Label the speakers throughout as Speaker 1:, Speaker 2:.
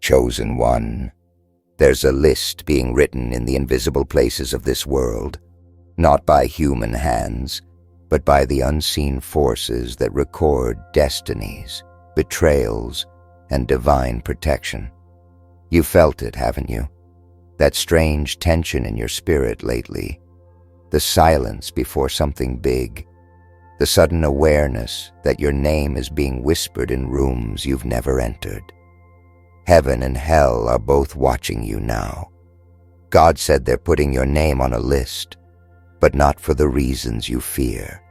Speaker 1: Chosen one. There's a list being written in the invisible places of this world, not by human hands, but by the unseen forces that record destinies, betrayals, and divine protection. You felt it, haven't you? That strange tension in your spirit lately, the silence before something big, the sudden awareness that your name is being whispered in rooms you've never entered. Heaven and hell are both watching you now. God said they're putting your name on a list, but not for the reasons you fear.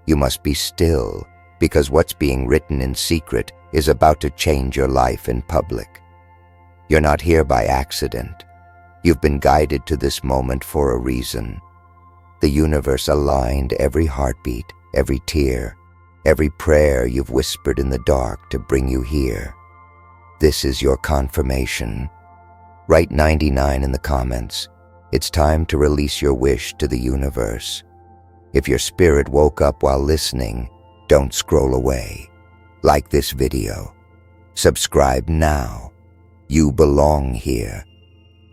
Speaker 1: You must be still, because what's being written in secret is about to change your life in public. You're not here by accident. You've been guided to this moment for a reason. The universe aligned every heartbeat, every tear, every prayer you've whispered in the dark to bring you here. This is your confirmation. Write 99 in the comments. It's time to release your wish to the universe. If your spirit woke up while listening, don't scroll away. Like this video. Subscribe now. You belong here.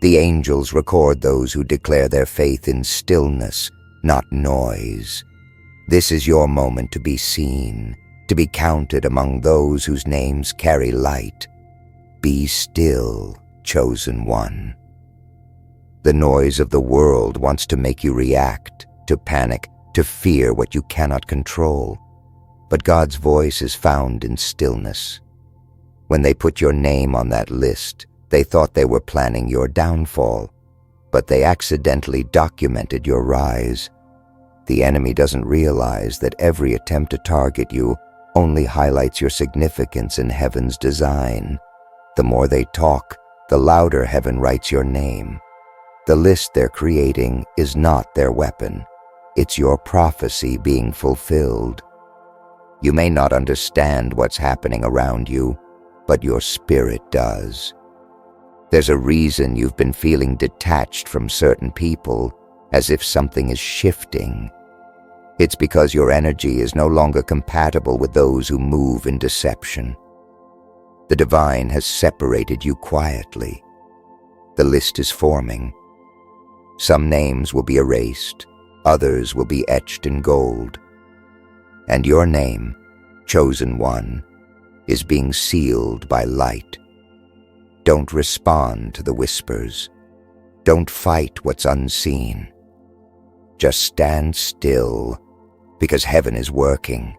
Speaker 1: The angels record those who declare their faith in stillness, not noise. This is your moment to be seen, to be counted among those whose names carry light. Be still, chosen one. The noise of the world wants to make you react, to panic, to fear what you cannot control. But God's voice is found in stillness. When they put your name on that list, they thought they were planning your downfall, but they accidentally documented your rise. The enemy doesn't realize that every attempt to target you only highlights your significance in heaven's design. The more they talk, the louder heaven writes your name. The list they're creating is not their weapon. It's your prophecy being fulfilled. You may not understand what's happening around you, but your spirit does. There's a reason you've been feeling detached from certain people, as if something is shifting. It's because your energy is no longer compatible with those who move in deception. The divine has separated you quietly. The list is forming. Some names will be erased, others will be etched in gold. And your name, chosen one, is being sealed by light. Don't respond to the whispers. Don't fight what's unseen. Just stand still, because heaven is working.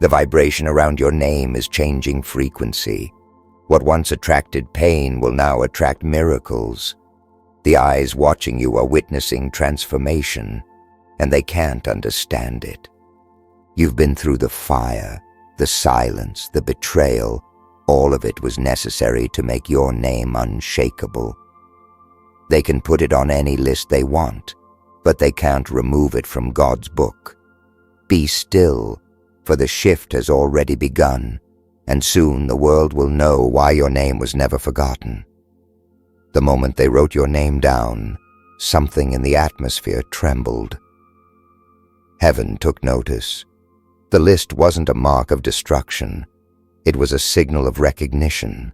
Speaker 1: The vibration around your name is changing frequency. What once attracted pain will now attract miracles. The eyes watching you are witnessing transformation, and they can't understand it. You've been through the fire, the silence, the betrayal. All of it was necessary to make your name unshakable. They can put it on any list they want, but they can't remove it from God's book. Be still, for the shift has already begun, and soon the world will know why your name was never forgotten. The moment they wrote your name down, something in the atmosphere trembled. Heaven took notice. The list wasn't a mark of destruction. It was a signal of recognition.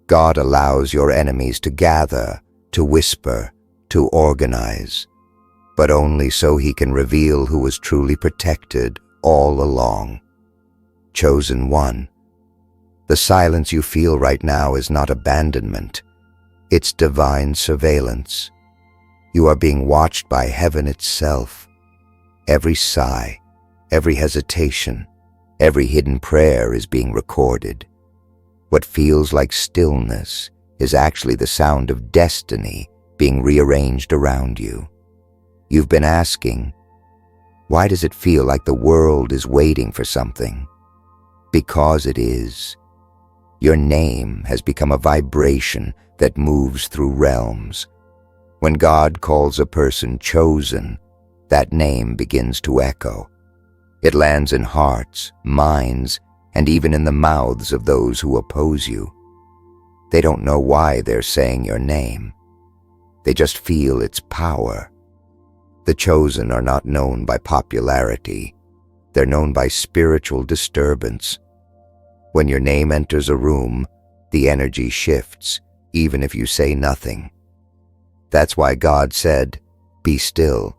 Speaker 1: God allows your enemies to gather, to whisper, to organize, but only so He can reveal who was truly protected all along. Chosen one. The silence you feel right now is not abandonment. It's divine surveillance. You are being watched by heaven itself. Every sigh, every hesitation, every hidden prayer is being recorded. What feels like stillness is actually the sound of destiny being rearranged around you. You've been asking, why does it feel like the world is waiting for something? Because it is. Your name has become a vibration that moves through realms. When God calls a person chosen, that name begins to echo. It lands in hearts, minds, and even in the mouths of those who oppose you. They don't know why they're saying your name. They just feel its power. The chosen are not known by popularity. They're known by spiritual disturbance. When your name enters a room, The energy shifts, even if you say nothing. That's why God said, "Be still."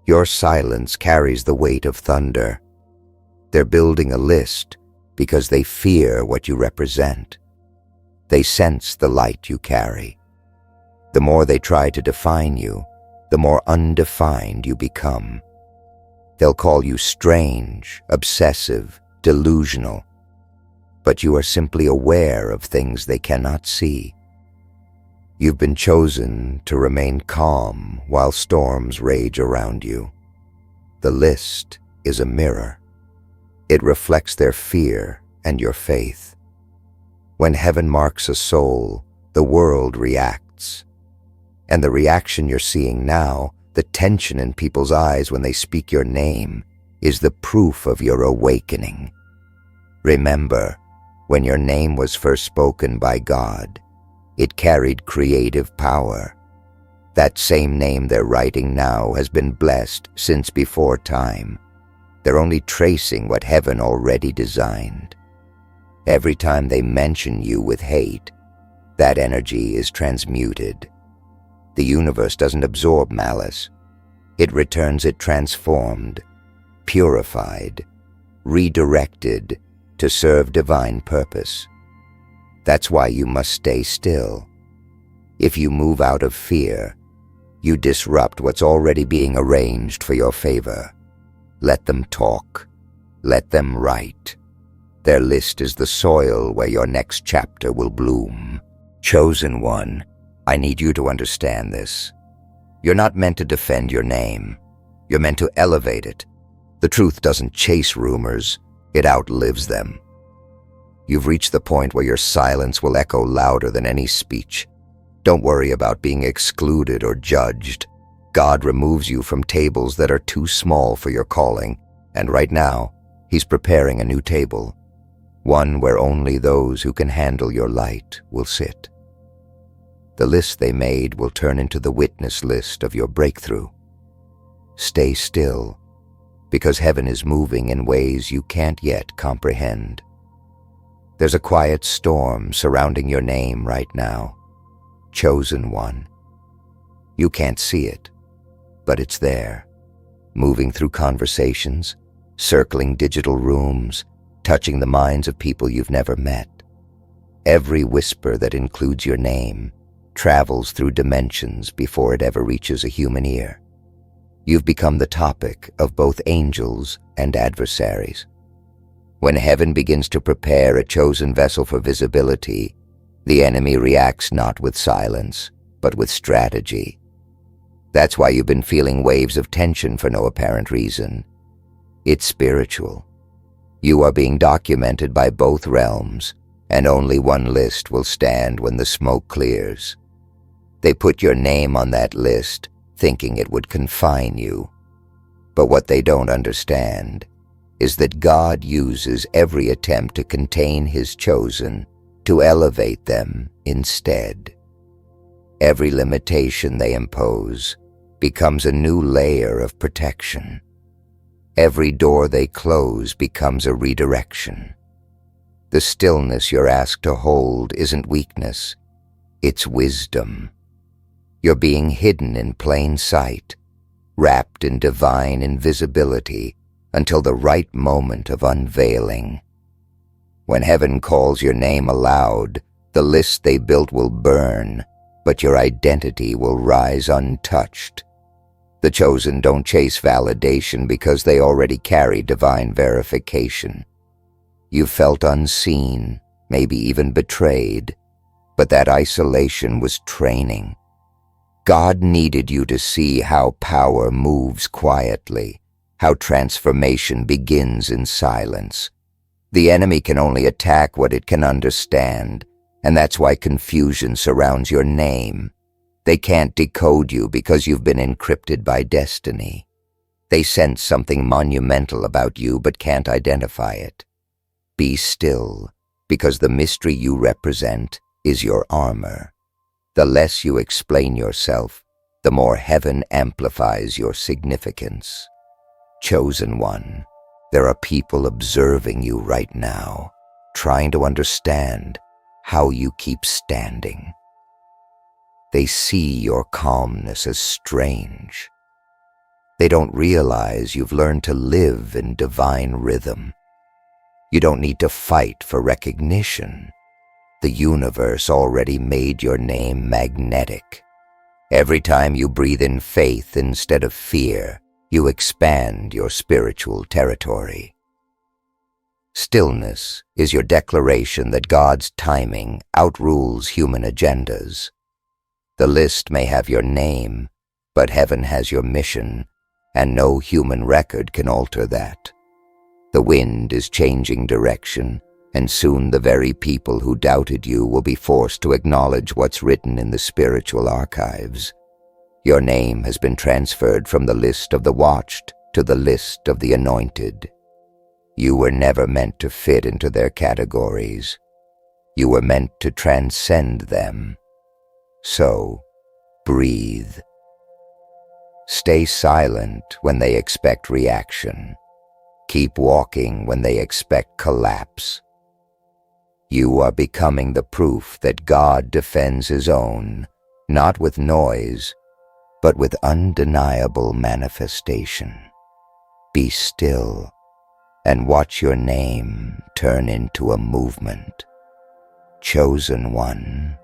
Speaker 1: Your silence carries the weight of thunder. They're building a list because they fear what you represent. They sense the light you carry. The more they try to define you, the more undefined you become. They'll call you strange, obsessive, delusional, but you are simply aware of things they cannot see. You've been chosen to remain calm while storms rage around you. The list is a mirror. It reflects their fear and your faith. When heaven marks a soul, the world reacts. And the reaction you're seeing now, the tension in people's eyes when they speak your name, is the proof of your awakening. Remember, when your name was first spoken by God, it carried creative power. That same name they're writing now has been blessed since before time. They're only tracing what heaven already designed. Every time they mention you with hate, that energy is transmuted. The universe doesn't absorb malice. It returns it transformed, purified, redirected to serve divine purpose. That's why you must stay still. If you move out of fear, you disrupt what's already being arranged for your favor. Let them talk. Let them write. Their list is the soil where your next chapter will bloom. Chosen one, I need you to understand this. You're not meant to defend your name. You're meant to elevate it. The truth doesn't chase rumors. It outlives them. You've reached the point where your silence will echo louder than any speech. Don't worry about being excluded or judged. God removes you from tables that are too small for your calling, and right now, He's preparing a new table, one where only those who can handle your light will sit. The list they made will turn into the witness list of your breakthrough. Stay still, because heaven is moving in ways you can't yet comprehend. There's a quiet storm surrounding your name right now. Chosen one. You can't see it, but it's there, moving through conversations, circling digital rooms, touching the minds of people you've never met. Every whisper that includes your name travels through dimensions before it ever reaches a human ear. You've become the topic of both angels and adversaries. When heaven begins to prepare a chosen vessel for visibility, the enemy reacts not with silence, but with strategy. That's why you've been feeling waves of tension for no apparent reason. It's spiritual. You are being documented by both realms, and only one list will stand when the smoke clears. They put your name on that list, thinking it would confine you. But what they don't understand is that God uses every attempt to contain His chosen to elevate them instead. Every limitation they impose becomes a new layer of protection. Every door they close becomes a redirection. The stillness you're asked to hold isn't weakness, it's wisdom. You're being hidden in plain sight, wrapped in divine invisibility until the right moment of unveiling. When heaven calls your name aloud, the list they built will burn, but your identity will rise untouched. The chosen don't chase validation because they already carry divine verification. You felt unseen, maybe even betrayed, but that isolation was training. God needed you to see how power moves quietly, how transformation begins in silence. The enemy can only attack what it can understand, and that's why confusion surrounds your name. They can't decode you because you've been encrypted by destiny. They sense something monumental about you but can't identify it. Be still, because the mystery you represent is your armor. The less you explain yourself, the more heaven amplifies your significance. Chosen one, there are people observing you right now, trying to understand how you keep standing. They see your calmness as strange. They don't realize you've learned to live in divine rhythm. You don't need to fight for recognition. The universe already made your name magnetic. Every time you breathe in faith instead of fear, you expand your spiritual territory. Stillness is your declaration that God's timing outrules human agendas. The list may have your name, but heaven has your mission, and no human record can alter that. The wind is changing direction, and soon the very people who doubted you will be forced to acknowledge what's written in the spiritual archives. Your name has been transferred from the list of the watched to the list of the anointed. You were never meant to fit into their categories. You were meant to transcend them. So, breathe. Stay silent when they expect reaction. Keep walking when they expect collapse. You are becoming the proof that God defends His own, not with noise, but with undeniable manifestation. Be still and watch your name turn into a movement. Chosen one.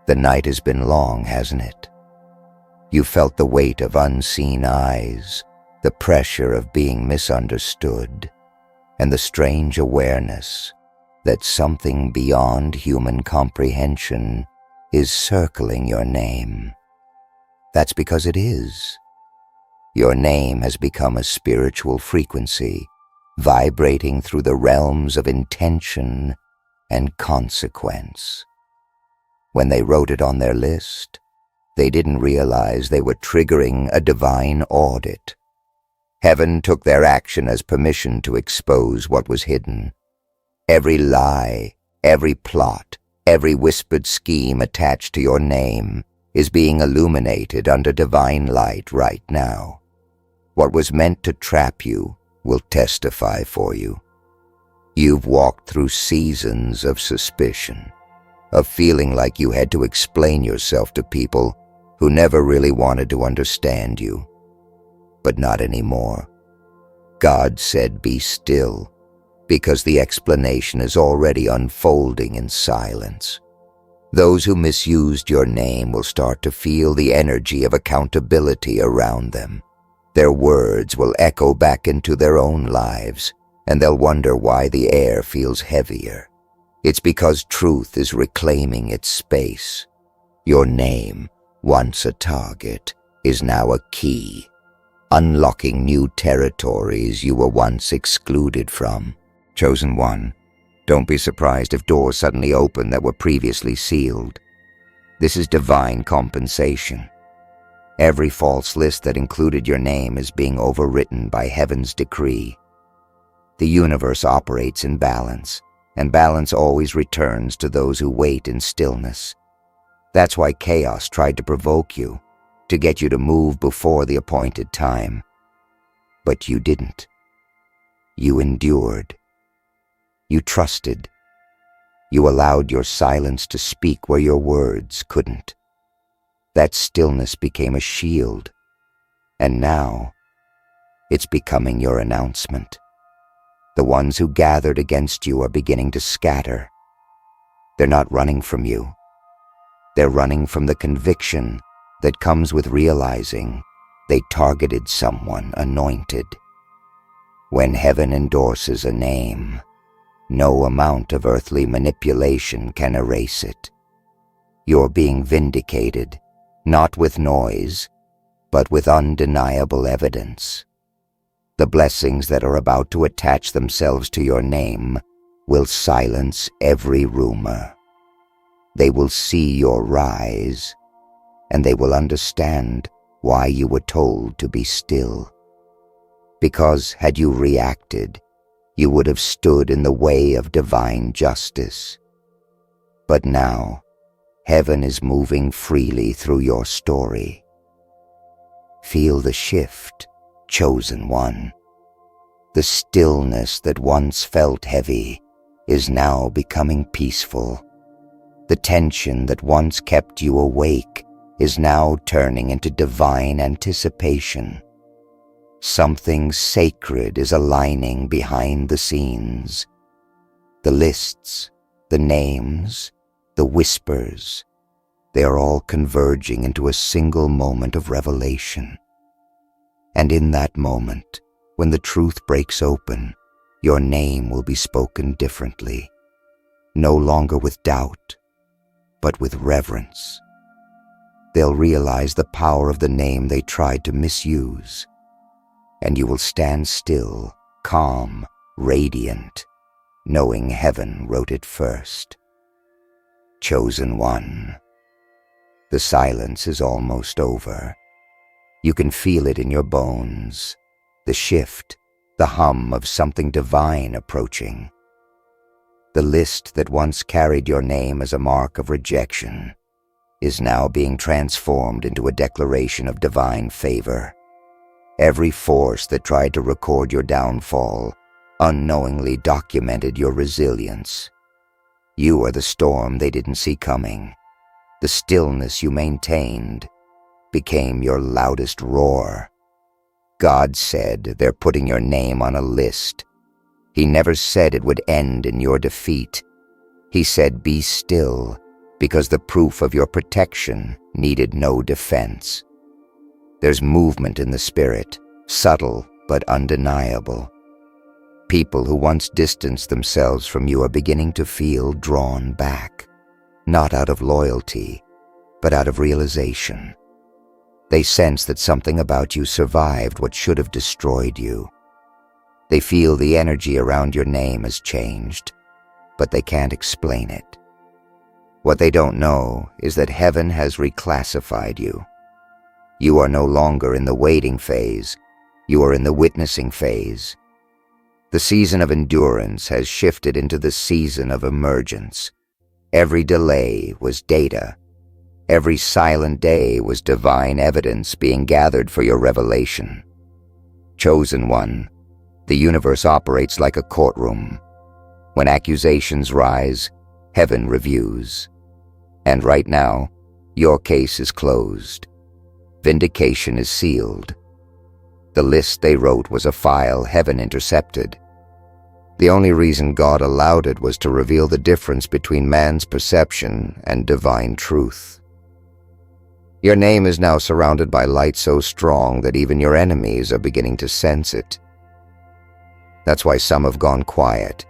Speaker 1: The night has been long, hasn't it? You felt the weight of unseen eyes, the pressure of being misunderstood, and the strange awareness that something beyond human comprehension is circling your name. That's because it is. Your name has become a spiritual frequency, vibrating through the realms of intention and consequence. When they wrote it on their list, they didn't realize they were triggering a divine audit. Heaven took their action as permission to expose what was hidden. Every lie, every plot, every whispered scheme attached to your name is being illuminated under divine light right now. What was meant to trap you will testify for you. You've walked through seasons of suspicion, of feeling like you had to explain yourself to people who never really wanted to understand you. But not anymore. God said, "Be still," because the explanation is already unfolding in silence. Those who misused your name will start to feel the energy of accountability around them. Their words will echo back into their own lives, and they'll wonder why the air feels heavier. It's because truth is reclaiming its space. Your name, once a target, is now a key, unlocking new territories you were once excluded from. Chosen one, don't be surprised if doors suddenly open that were previously sealed. This is divine compensation. Every false list that included your name is being overwritten by heaven's decree. The universe operates in balance, and balance always returns to those who wait in stillness. That's why chaos tried to provoke you, to get you to move before the appointed time. But you didn't. You endured. You trusted. You allowed your silence to speak where your words couldn't. That stillness became a shield, and now it's becoming your announcement. The ones who gathered against you are beginning to scatter. They're not running from you. They're running from the conviction that comes with realizing they targeted someone anointed. When heaven endorses a name, no amount of earthly manipulation can erase it. You're being vindicated, not with noise, but with undeniable evidence. The blessings that are about to attach themselves to your name will silence every rumor. They will see your rise, and they will understand why you were told to be still. Because had you reacted, you would have stood in the way of divine justice. But now, heaven is moving freely through your story. Feel the shift, chosen one. The stillness that once felt heavy is now becoming peaceful. The tension that once kept you awake is now turning into divine anticipation. Something sacred is aligning behind the scenes. The lists, the names, the whispers, they are all converging into a single moment of revelation. And in that moment, when the truth breaks open, your name will be spoken differently, no longer with doubt, but with reverence. They'll realize the power of the name they tried to misuse, and you will stand still, calm, radiant, knowing heaven wrote it first. Chosen one. The silence is almost over. You can feel it in your bones, the shift, the hum of something divine approaching. The list that once carried your name as a mark of rejection is now being transformed into a declaration of divine favor. Every force that tried to record your downfall unknowingly documented your resilience. You are the storm they didn't see coming. The stillness you maintained became your loudest roar. God said they're putting your name on a list. He never said it would end in your defeat. He said, be still, because the proof of your protection needed no defense. There's movement in the spirit, subtle but undeniable. People who once distanced themselves from you are beginning to feel drawn back, not out of loyalty, but out of realization. They sense that something about you survived what should have destroyed you. They feel the energy around your name has changed, but they can't explain it. What they don't know is that heaven has reclassified you. You are no longer in the waiting phase, you are in the witnessing phase. The season of endurance has shifted into the season of emergence. Every delay was data. Every silent day was divine evidence being gathered for your revelation. Chosen one, the universe operates like a courtroom. When accusations rise, heaven reviews. And right now, your case is closed. Vindication is sealed. The list they wrote was a file heaven intercepted. The only reason God allowed it was to reveal the difference between man's perception and divine truth. Your name is now surrounded by light so strong that even your enemies are beginning to sense it. That's why some have gone quiet.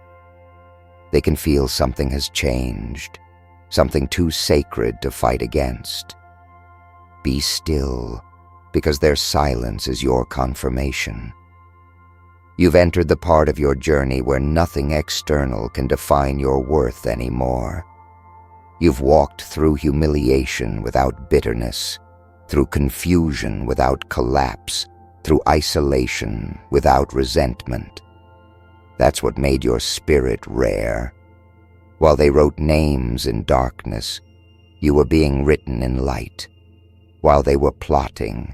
Speaker 1: They can feel something has changed, something too sacred to fight against. Be still, because their silence is your confirmation. You've entered the part of your journey where nothing external can define your worth anymore. You've walked through humiliation without bitterness, through confusion without collapse, through isolation without resentment. That's what made your spirit rare. While they wrote names in darkness, you were being written in light. While they were plotting,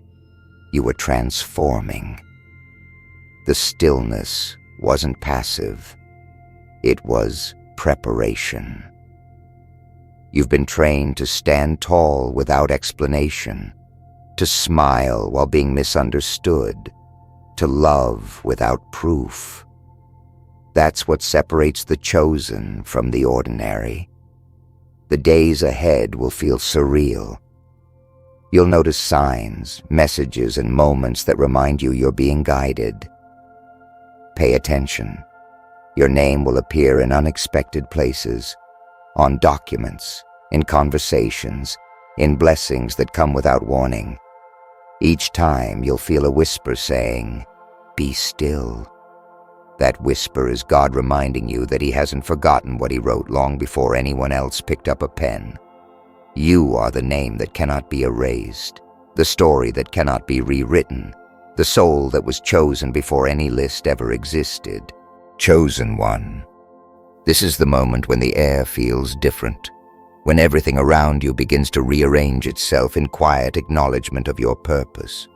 Speaker 1: you were transforming. The stillness wasn't passive. It was preparation. You've been trained to stand tall without explanation, to smile while being misunderstood, to love without proof. That's what separates the chosen from the ordinary. The days ahead will feel surreal. You'll notice signs, messages, and moments that remind you you're being guided. Pay attention. Your name will appear in unexpected places, on documents, in conversations, in blessings that come without warning. Each time you'll feel a whisper saying, "Be still." That whisper is God reminding you that He hasn't forgotten what He wrote long before anyone else picked up a pen. You are the name that cannot be erased, the story that cannot be rewritten, the soul that was chosen before any list ever existed. Chosen one. This is the moment when the air feels different, when everything around you begins to rearrange itself in quiet acknowledgement of your purpose.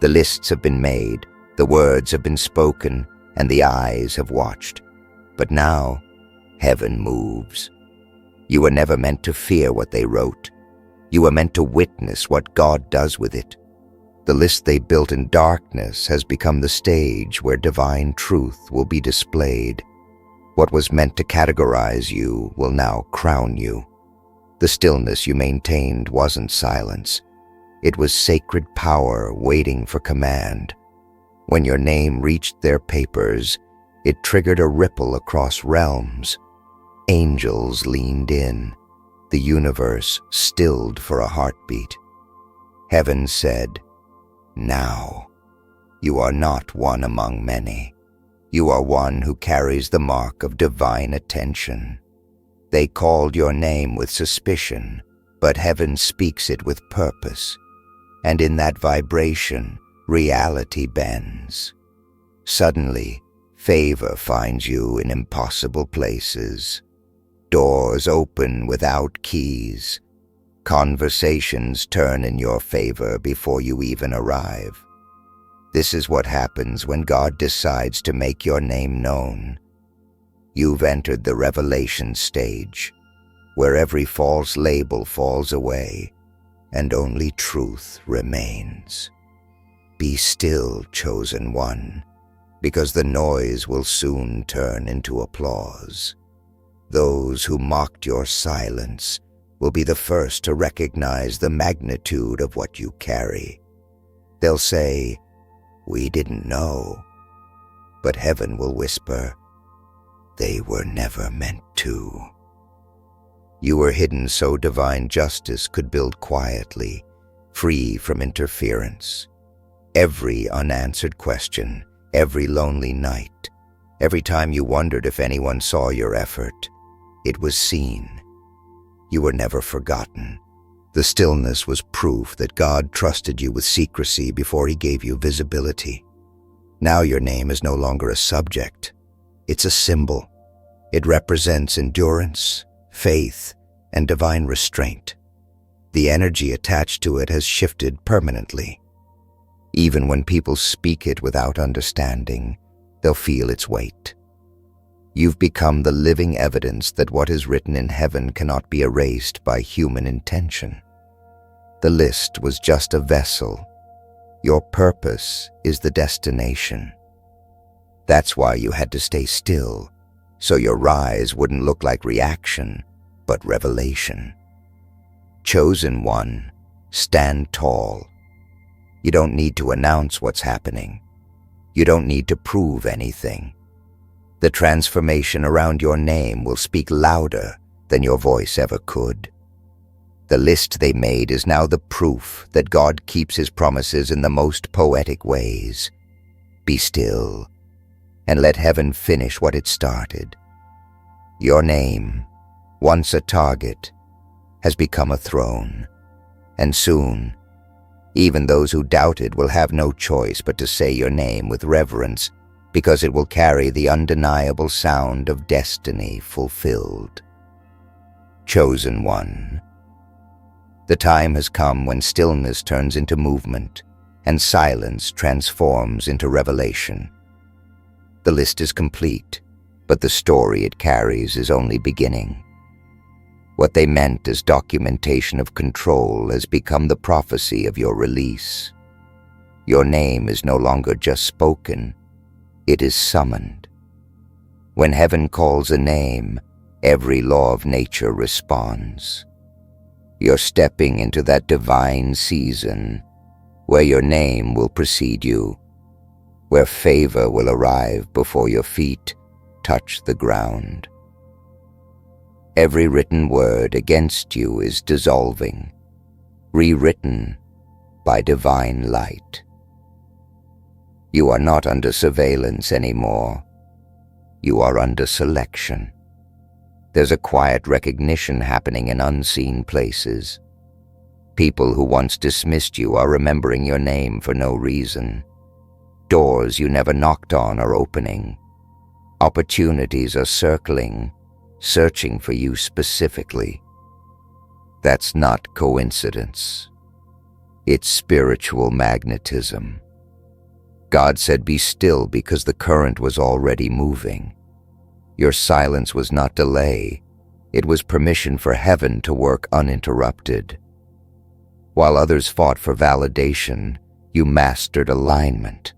Speaker 1: The lists have been made, the words have been spoken, and the eyes have watched. But now, heaven moves. You were never meant to fear what they wrote. You were meant to witness what God does with it. The list they built in darkness has become the stage where divine truth will be displayed. What was meant to categorize you will now crown you. The stillness you maintained wasn't silence. It was sacred power waiting for command. When your name reached their papers, it triggered a ripple across realms. Angels leaned in. The universe stilled for a heartbeat. Heaven said, "Now, you are not one among many. You are one who carries the mark of divine attention." They called your name with suspicion, but heaven speaks it with purpose. And in that vibration, reality bends. Suddenly, favor finds you in impossible places. Doors open without keys. Conversations turn in your favor before you even arrive. This is what happens when God decides to make your name known. You've entered the revelation stage, where every false label falls away and only truth remains. Be still, chosen one, because the noise will soon turn into applause. Those who mocked your silence will be the first to recognize the magnitude of what you carry. They'll say, "We didn't know," but heaven will whisper, "They were never meant to." You were hidden so divine justice could build quietly, free from interference. Every unanswered question, every lonely night, every time you wondered if anyone saw your effort, it was seen. You were never forgotten. The stillness was proof that God trusted you with secrecy before He gave you visibility. Now your name is no longer a subject. It's a symbol. It represents endurance, faith, and divine restraint. The energy attached to it has shifted permanently. Even when people speak it without understanding, they'll feel its weight. You've become the living evidence that what is written in heaven cannot be erased by human intention. The list was just a vessel. Your purpose is the destination. That's why you had to stay still, so your rise wouldn't look like reaction, but revelation. Chosen one, stand tall. You don't need to announce what's happening. You don't need to prove anything. The transformation around your name will speak louder than your voice ever could. The list they made is now the proof that God keeps His promises in the most poetic ways. Be still, and let heaven finish what it started. Your name, once a target, has become a throne, and soon, even those who doubted will have no choice but to say your name with reverence, because it will carry the undeniable sound of destiny fulfilled. Chosen one. The time has come when stillness turns into movement, and silence transforms into revelation. The list is complete, but the story it carries is only beginning. What they meant as documentation of control has become the prophecy of your release. Your name is no longer just spoken, it is summoned. When heaven calls a name, every law of nature responds. You're stepping into that divine season where your name will precede you, where favor will arrive before your feet touch the ground. Every written word against you is dissolving, rewritten by divine light. You are not under surveillance anymore. You are under selection. There's a quiet recognition happening in unseen places. People who once dismissed you are remembering your name for no reason. Doors you never knocked on are opening. Opportunities are circling, searching for you specifically. That's not coincidence. It's spiritual magnetism. God said, "Be still," because the current was already moving. Your silence was not delay, It was permission for heaven to work uninterrupted. While others fought for validation, you mastered alignment.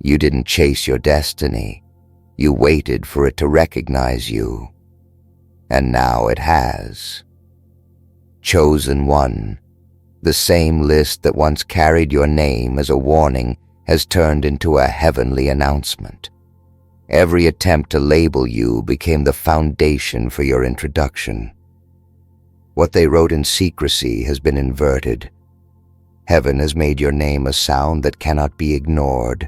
Speaker 1: You didn't chase your destiny. You waited for it to recognize you. And now it has. Chosen one, the same list that once carried your name as a warning has turned into a heavenly announcement. Every attempt to label you became the foundation for your introduction. What they wrote in secrecy has been inverted. Heaven has made your name a sound that cannot be ignored.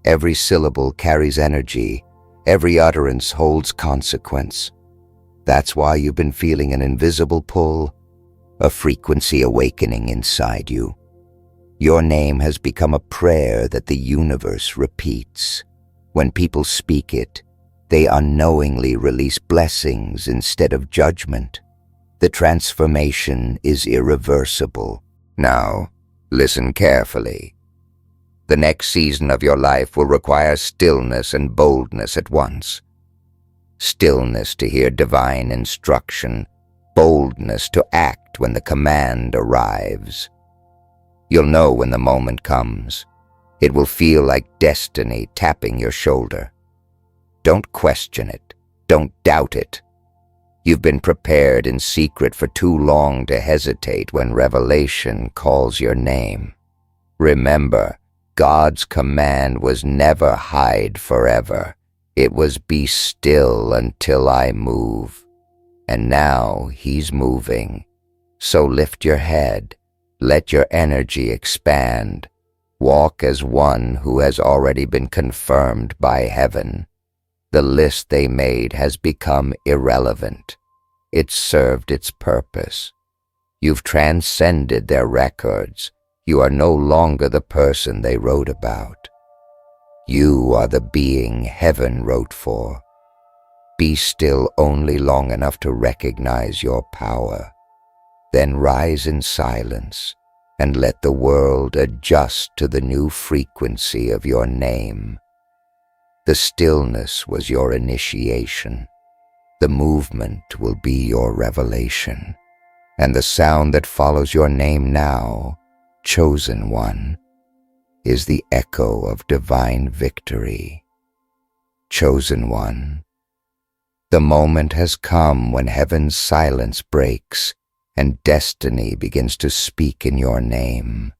Speaker 1: Every syllable carries energy. Every utterance holds consequence. That's why you've been feeling an invisible pull, a frequency awakening inside you. Your name has become a prayer that the universe repeats. When people speak it, they unknowingly release blessings instead of judgment. The transformation is irreversible. Now, listen carefully. The next season of your life will require stillness and boldness at once. Stillness to hear divine instruction, boldness to act when the command arrives. You'll know when the moment comes. It will feel like destiny tapping your shoulder. Don't question it. Don't doubt it. You've been prepared in secret for too long to hesitate when revelation calls your name. Remember, God's command was never hide forever. It was be still until I move. And now He's moving. So lift your head. Let your energy expand. Walk as one who has already been confirmed by heaven. The list they made has become irrelevant. It served its purpose. You've transcended their records. You are no longer the person they wrote about. You are the being heaven wrote for. Be still only long enough to recognize your power. Then rise in silence and let the world adjust to the new frequency of your name. The stillness was your initiation. The movement will be your revelation. And the sound that follows your name now, chosen one, is the echo of divine victory. Chosen one, the moment has come when heaven's silence breaks and destiny begins to speak in your name.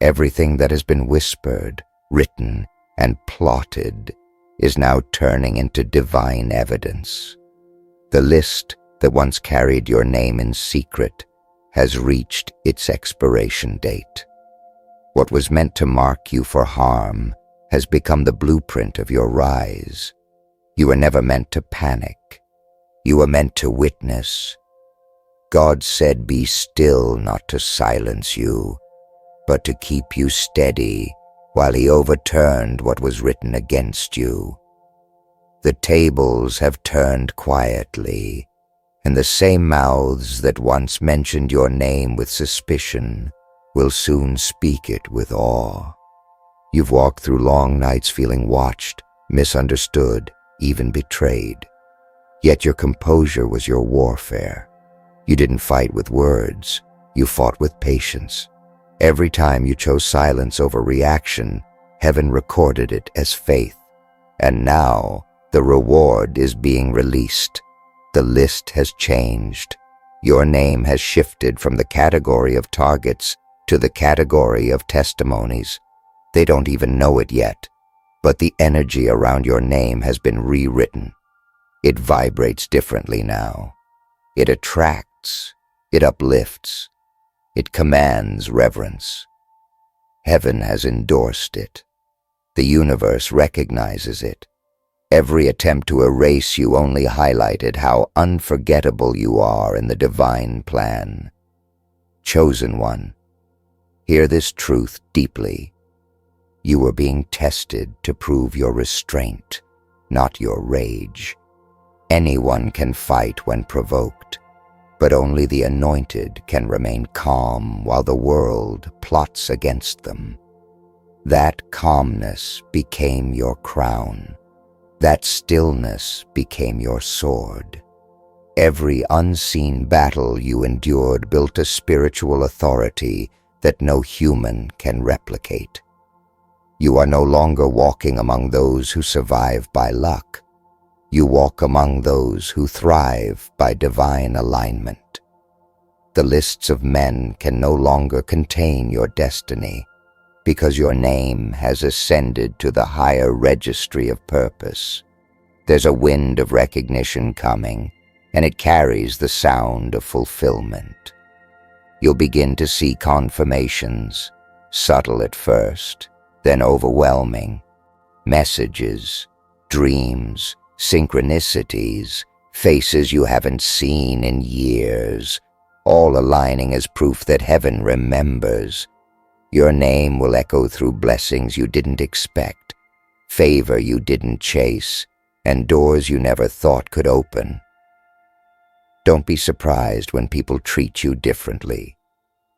Speaker 1: Everything that has been whispered, written, and plotted is now turning into divine evidence. The list that once carried your name in secret has reached its expiration date. What was meant to mark you for harm has become the blueprint of your rise. You were never meant to panic. You were meant to witness. God said, be still, not to silence you, but to keep you steady while He overturned what was written against you. The tables have turned quietly, and the same mouths that once mentioned your name with suspicion will soon speak it with awe. You've walked through long nights feeling watched, misunderstood, even betrayed. Yet your composure was your warfare. You didn't fight with words, you fought with patience. Every time you chose silence over reaction, heaven recorded it as faith. And now, the reward is being released. The list has changed. Your name has shifted from the category of targets to the category of testimonies. They don't even know it yet, but the energy around your name has been rewritten. It vibrates differently now. It attracts, it uplifts, it commands reverence. Heaven has endorsed it. The universe recognizes it. Every attempt to erase you only highlighted how unforgettable you are in the divine plan. Chosen one, hear this truth deeply. You were being tested to prove your restraint, not your rage. Anyone can fight when provoked, but only the anointed can remain calm while the world plots against them. That calmness became your crown. That stillness became your sword. Every unseen battle you endured built a spiritual authority that no human can replicate. You are no longer walking among those who survive by luck. You walk among those who thrive by divine alignment. The lists of men can no longer contain your destiny, because your name has ascended to the higher registry of purpose. There's a wind of recognition coming, and it carries the sound of fulfillment. You'll begin to see confirmations, subtle at first, then overwhelming. Messages, dreams, synchronicities, faces you haven't seen in years, all aligning as proof that heaven remembers. Your name will echo through blessings you didn't expect, favor you didn't chase, and doors you never thought could open. Don't be surprised when people treat you differently.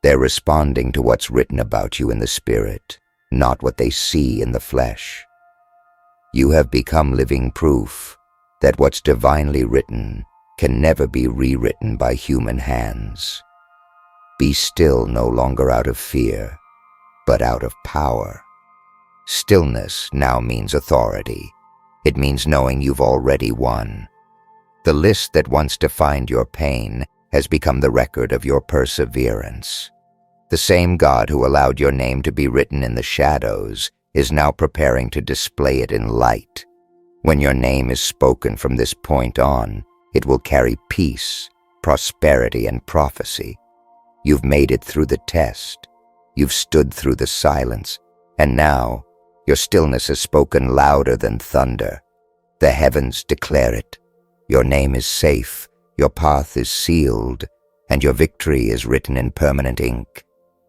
Speaker 1: They're responding to what's written about you in the spirit, not what they see in the flesh. You have become living proof that what's divinely written can never be rewritten by human hands. Be still no longer out of fear, but out of power. Stillness now means authority. It means knowing you've already won. The list that once defined your pain has become the record of your perseverance. The same God who allowed your name to be written in the shadows is now preparing to display it in light. When your name is spoken from this point on, it will carry peace, prosperity, and prophecy. You've made it through the test. You've stood through the silence, and now your stillness has spoken louder than thunder. The heavens declare it. Your name is safe, your path is sealed, and your victory is written in permanent ink.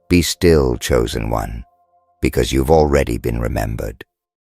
Speaker 1: Be still, chosen one, because you've already been remembered.